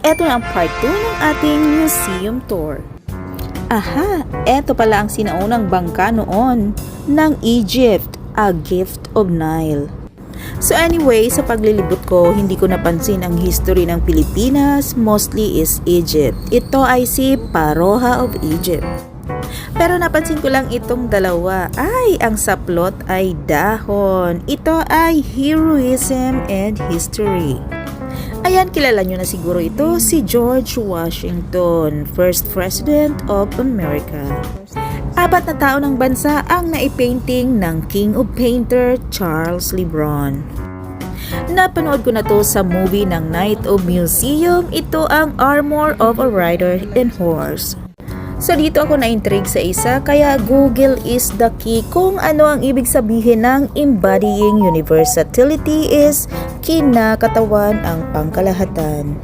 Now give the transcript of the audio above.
eto na ang part 2 ng ating museum tour. Aha, eto pala ang sinaunang bangka noon ng Egypt, a gift of Nile. So anyway, sa paglilibot ko, hindi ko napansin ang history ng Pilipinas, mostly is Egypt. Ito ay si Paroha of Egypt. Pero napansin ko lang itong dalawa. Ay, ang saplot ay dahon. Ito ay heroism and history. Ayan, kilala nyo na siguro ito, si George Washington, first president of America. 4 na tao ng bansa ang naipainting ng King of Painter, Charles LeBron. Napanood ko na to sa movie ng Night of Museum. Ito ang Armor of a Rider and Horse. So dito ako na-intrigue sa isa, kaya Google is the key kung ano ang ibig sabihin ng embodying universality is kinakatawan ang pangkalahatan.